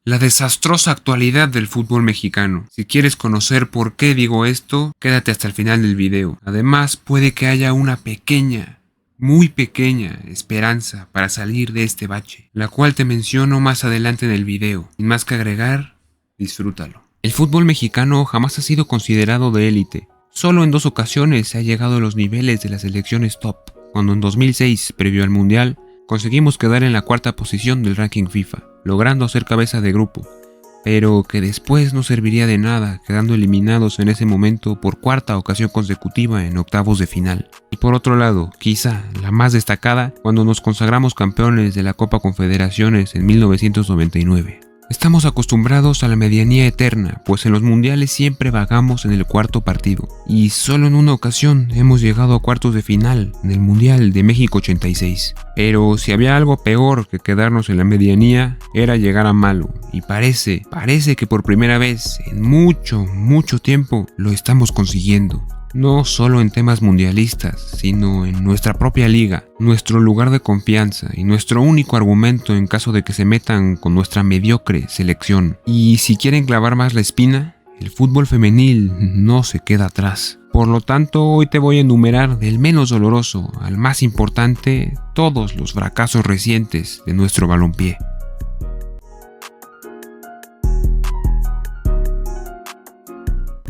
La desastrosa actualidad del fútbol mexicano. Si quieres conocer por qué digo esto, quédate hasta el final del video. Además, puede que haya una pequeña, muy pequeña esperanza para salir de este bache, la cual te menciono más adelante en el video. Sin más que agregar, disfrútalo. El fútbol mexicano jamás ha sido considerado de élite. Solo en 2 ocasiones se ha llegado a los niveles de las selecciones top, cuando en 2006, previo al Mundial, conseguimos quedar en la 4ª posición del ranking FIFA, logrando ser cabeza de grupo, pero que después no serviría de nada, quedando eliminados en ese momento por 4ª ocasión consecutiva en octavos de final. Y por otro lado, quizá la más destacada, cuando nos consagramos campeones de la Copa Confederaciones en 1999. Estamos acostumbrados a la medianía eterna, pues en los mundiales siempre vagamos en el 4º partido, y solo en una ocasión hemos llegado a cuartos de final en el Mundial de México 86. Pero si había algo peor que quedarnos en la medianía, era llegar a malo, y parece que por primera vez en mucho tiempo lo estamos consiguiendo. No solo en temas mundialistas, sino en nuestra propia liga, nuestro lugar de confianza y nuestro único argumento en caso de que se metan con nuestra mediocre selección. Y si quieren clavar más la espina, el fútbol femenil no se queda atrás. Por lo tanto, hoy te voy a enumerar del menos doloroso al más importante todos los fracasos recientes de nuestro balompié.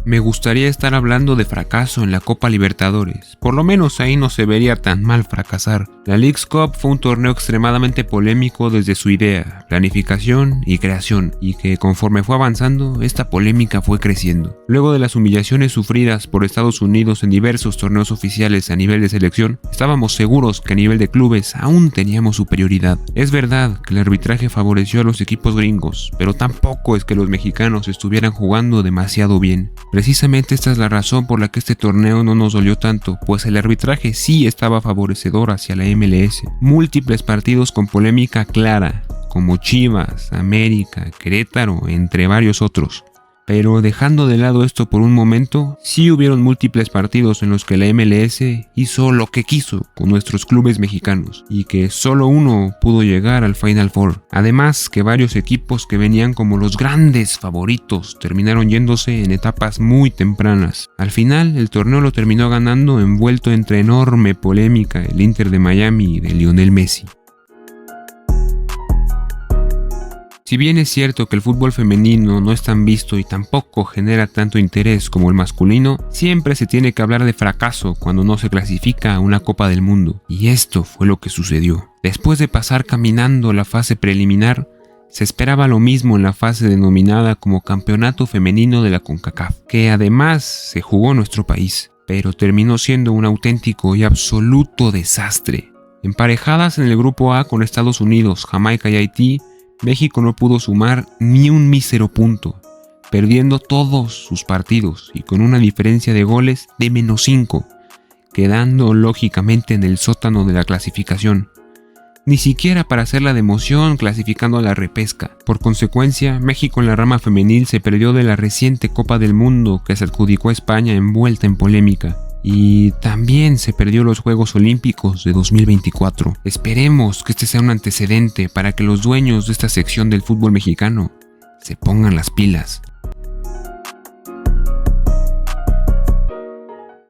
Me gustaría estar hablando de fracaso en la Copa Libertadores, por lo menos ahí no se vería tan mal fracasar. La Leagues Cup fue un torneo extremadamente polémico desde su idea, planificación y creación, y que conforme fue avanzando, esta polémica fue creciendo. Luego de las humillaciones sufridas por Estados Unidos en diversos torneos oficiales a nivel de selección, estábamos seguros que a nivel de clubes aún teníamos superioridad. Es verdad que el arbitraje favoreció a los equipos gringos, pero tampoco es que los mexicanos estuvieran jugando demasiado bien. Precisamente esta es la razón por la que este torneo no nos dolió tanto, pues el arbitraje sí estaba favorecedor hacia la MLS. Múltiples partidos con polémica clara, como Chivas, América, Querétaro, entre varios otros. Pero dejando de lado esto por un momento, sí hubieron múltiples partidos en los que la MLS hizo lo que quiso con nuestros clubes mexicanos y que solo uno pudo llegar al Final Four. Además que varios equipos que venían como los grandes favoritos terminaron yéndose en etapas muy tempranas. Al final el torneo lo terminó ganando envuelto entre enorme polémica el Inter de Miami de Lionel Messi. Si bien es cierto que el fútbol femenino no es tan visto y tampoco genera tanto interés como el masculino, siempre se tiene que hablar de fracaso cuando no se clasifica a una Copa del Mundo. Y esto fue lo que sucedió. Después de pasar caminando la fase preliminar, se esperaba lo mismo en la fase denominada como Campeonato Femenino de la CONCACAF, que además se jugó en nuestro país, pero terminó siendo un auténtico y absoluto desastre. Emparejadas en el grupo A con Estados Unidos, Jamaica y Haití, México no pudo sumar ni un mísero punto, perdiendo todos sus partidos y con una diferencia de goles de -5, quedando lógicamente en el sótano de la clasificación. Ni siquiera para hacerla de emoción clasificando a la repesca. Por consecuencia, México en la rama femenil se perdió de la reciente Copa del Mundo que se adjudicó a España envuelta en polémica. Y también se perdió los Juegos Olímpicos de 2024. Esperemos que este sea un antecedente para que los dueños de esta sección del fútbol mexicano se pongan las pilas.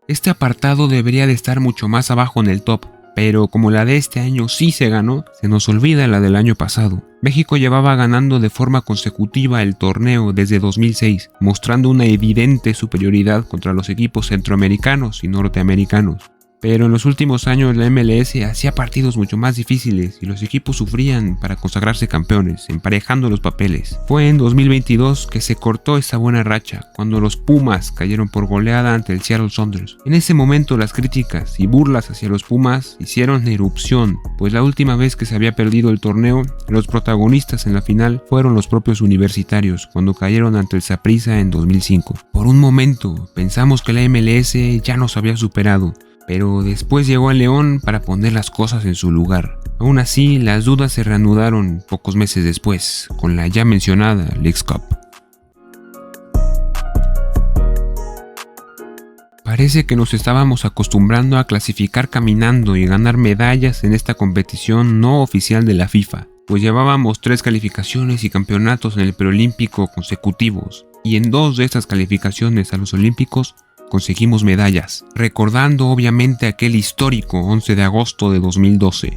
Este apartado debería de estar mucho más abajo en el top, pero como la de este año sí se ganó, se nos olvida la del año pasado. México llevaba ganando de forma consecutiva el torneo desde 2006, mostrando una evidente superioridad contra los equipos centroamericanos y norteamericanos. Pero en los últimos años la MLS hacía partidos mucho más difíciles y los equipos sufrían para consagrarse campeones, emparejando los papeles. Fue en 2022 que se cortó esta buena racha, cuando los Pumas cayeron por goleada ante el Seattle Sounders. En ese momento las críticas y burlas hacia los Pumas hicieron erupción, pues la última vez que se había perdido el torneo, los protagonistas en la final fueron los propios universitarios, cuando cayeron ante el Saprissa en 2005. Por un momento pensamos que la MLS ya nos había superado, pero después llegó a León para poner las cosas en su lugar. Aún así, las dudas se reanudaron pocos meses después, con la ya mencionada Leagues Cup. Parece que nos estábamos acostumbrando a clasificar caminando y ganar medallas en esta competición no oficial de la FIFA. pues llevábamos 3 calificaciones y campeonatos en el preolímpico consecutivos, y en 2 de estas calificaciones a los olímpicos conseguimos medallas, recordando obviamente aquel histórico 11 de agosto de 2012.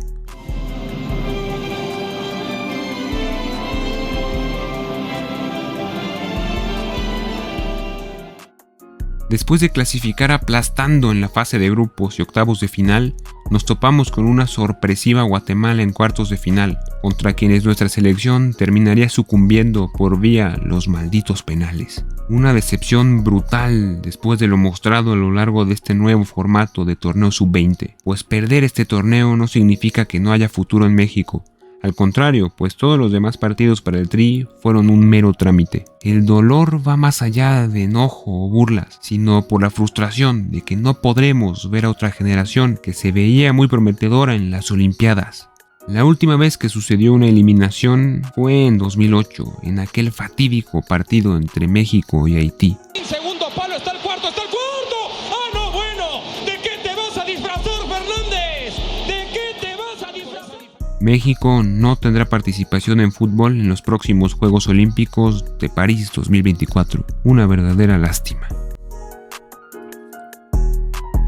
Después de clasificar aplastando en la fase de grupos y octavos de final, nos topamos con una sorpresiva Guatemala en cuartos de final, contra quienes nuestra selección terminaría sucumbiendo por vía los malditos penales. Una decepción brutal después de lo mostrado a lo largo de este nuevo formato de torneo sub-20, pues perder este torneo no significa que no haya futuro en México. Al contrario, pues todos los demás partidos para el Tri fueron un mero trámite. El dolor va más allá de enojo o burlas, sino por la frustración de que no podremos ver a otra generación que se veía muy prometedora en las Olimpiadas. La última vez que sucedió una eliminación fue en 2008, en aquel fatídico partido entre México y Haití. Segundo palo, está el cuarto. ¡Ah, no, bueno! ¿De qué te vas a disfrazar, Fernández? ¿De qué te vas a disfrazar? México no tendrá participación en fútbol en los próximos Juegos Olímpicos de París 2024. Una verdadera lástima.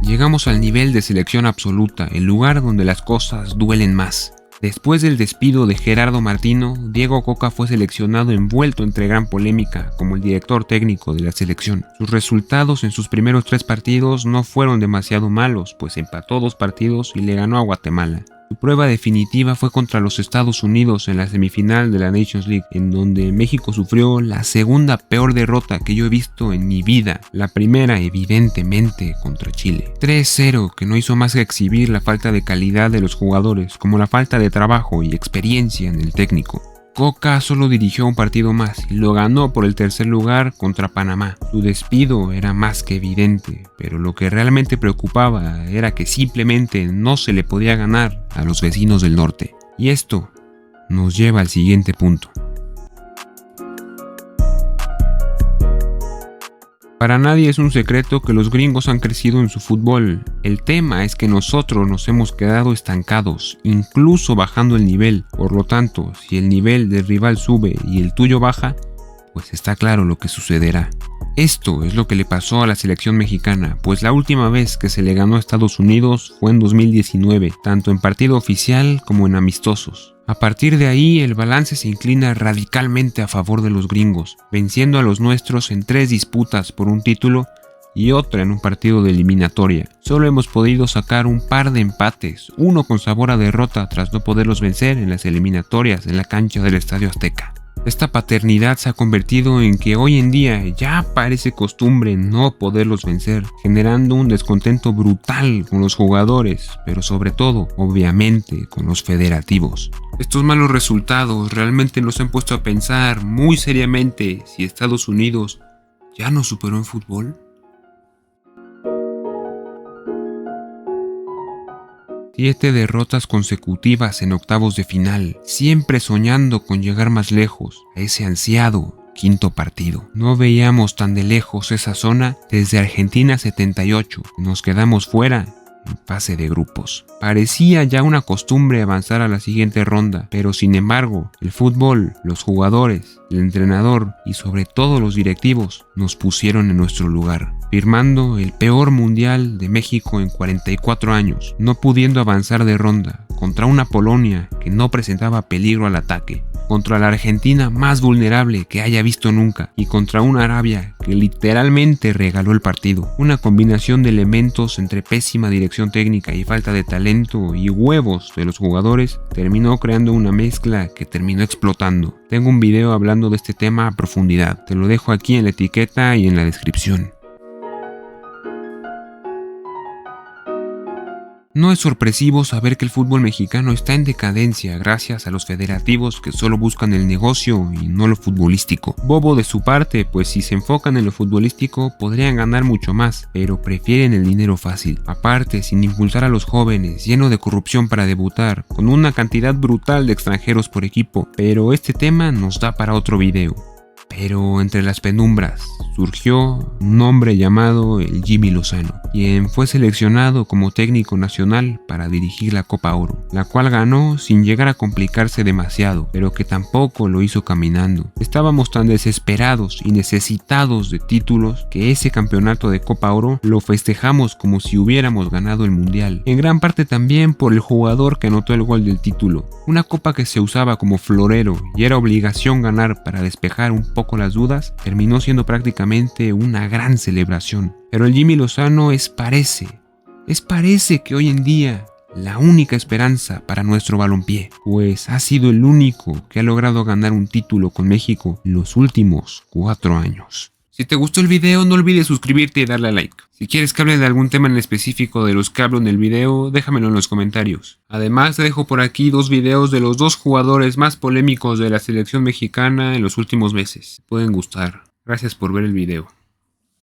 Llegamos al nivel de selección absoluta, el lugar donde las cosas duelen más. Después del despido de Gerardo Martino, Diego Coca fue seleccionado envuelto entre gran polémica como el director técnico de la selección. Sus resultados en sus primeros 3 partidos no fueron demasiado malos, pues empató 2 partidos y le ganó a Guatemala. Su prueba definitiva fue contra los Estados Unidos en la semifinal de la Nations League, en donde México sufrió la segunda peor derrota que yo he visto en mi vida, la primera evidentemente contra Chile. 3-0, que no hizo más que exhibir la falta de calidad de los jugadores, como la falta de trabajo y experiencia en el técnico. Coca solo dirigió un partido más y lo ganó por el tercer lugar contra Panamá. Su despido era más que evidente, pero lo que realmente preocupaba era que simplemente no se le podía ganar a los vecinos del norte. Y esto nos lleva al siguiente punto. Para nadie es un secreto que los gringos han crecido en su fútbol. El tema es que nosotros nos hemos quedado estancados, incluso bajando el nivel. Por lo tanto, si el nivel del rival sube y el tuyo baja, pues está claro lo que sucederá. Esto es lo que le pasó a la selección mexicana, pues la última vez que se le ganó a Estados Unidos fue en 2019, tanto en partido oficial como en amistosos. A partir de ahí, el balance se inclina radicalmente a favor de los gringos, venciendo a los nuestros en 3 disputas por un título y otra en un partido de eliminatoria. Solo hemos podido sacar un par de empates, uno con sabor a derrota tras no poderlos vencer en las eliminatorias en la cancha del Estadio Azteca. Esta paternidad se ha convertido en que hoy en día ya parece costumbre no poderlos vencer, generando un descontento brutal con los jugadores, pero sobre todo, obviamente, con los federativos. Estos malos resultados realmente nos han puesto a pensar muy seriamente si Estados Unidos ya nos superó en fútbol. 7 derrotas consecutivas en octavos de final, siempre soñando con llegar más lejos, a ese ansiado 5º partido. No veíamos tan de lejos esa zona desde Argentina 78, nos quedamos fuera en fase de grupos. Parecía ya una costumbre avanzar a la siguiente ronda, pero sin embargo, el fútbol, los jugadores, el entrenador y sobre todo los directivos nos pusieron en nuestro lugar, firmando el peor mundial de México en 44 años, no pudiendo avanzar de ronda, contra una Polonia que no presentaba peligro al ataque, contra la Argentina más vulnerable que haya visto nunca y contra una Arabia que literalmente regaló el partido. Una combinación de elementos entre pésima dirección técnica y falta de talento y huevos de los jugadores terminó creando una mezcla que terminó explotando. Tengo un video hablando de este tema a profundidad, te lo dejo aquí en la etiqueta y en la descripción. No es sorpresivo saber que el fútbol mexicano está en decadencia gracias a los federativos que solo buscan el negocio y no lo futbolístico. Bobo de su parte, pues si se enfocan en lo futbolístico podrían ganar mucho más, pero prefieren el dinero fácil. Aparte, sin impulsar a los jóvenes, lleno de corrupción para debutar, con una cantidad brutal de extranjeros por equipo, pero este tema nos da para otro video. Pero entre las penumbras, surgió un hombre llamado el Jimmy Lozano, quien fue seleccionado como técnico nacional para dirigir la Copa Oro, la cual ganó sin llegar a complicarse demasiado, pero que tampoco lo hizo caminando. Estábamos tan desesperados y necesitados de títulos que ese campeonato de Copa Oro lo festejamos como si hubiéramos ganado el Mundial, en gran parte también por el jugador que anotó el gol del título. Una copa que se usaba como florero y era obligación ganar para despejar un poco las dudas, terminó siendo prácticamente una gran celebración. Pero el Jimmy Lozano parece que hoy en día la única esperanza para nuestro balompié, pues ha sido el único que ha logrado ganar un título con México en los últimos 4 años. Si te gustó el video, no olvides suscribirte y darle a like. Si quieres que hable de algún tema en específico de los que hablo en el video, déjamelo en los comentarios. Además, te dejo por aquí 2 videos de los 2 jugadores más polémicos de la selección mexicana en los últimos meses. Te pueden gustar. Gracias por ver el video.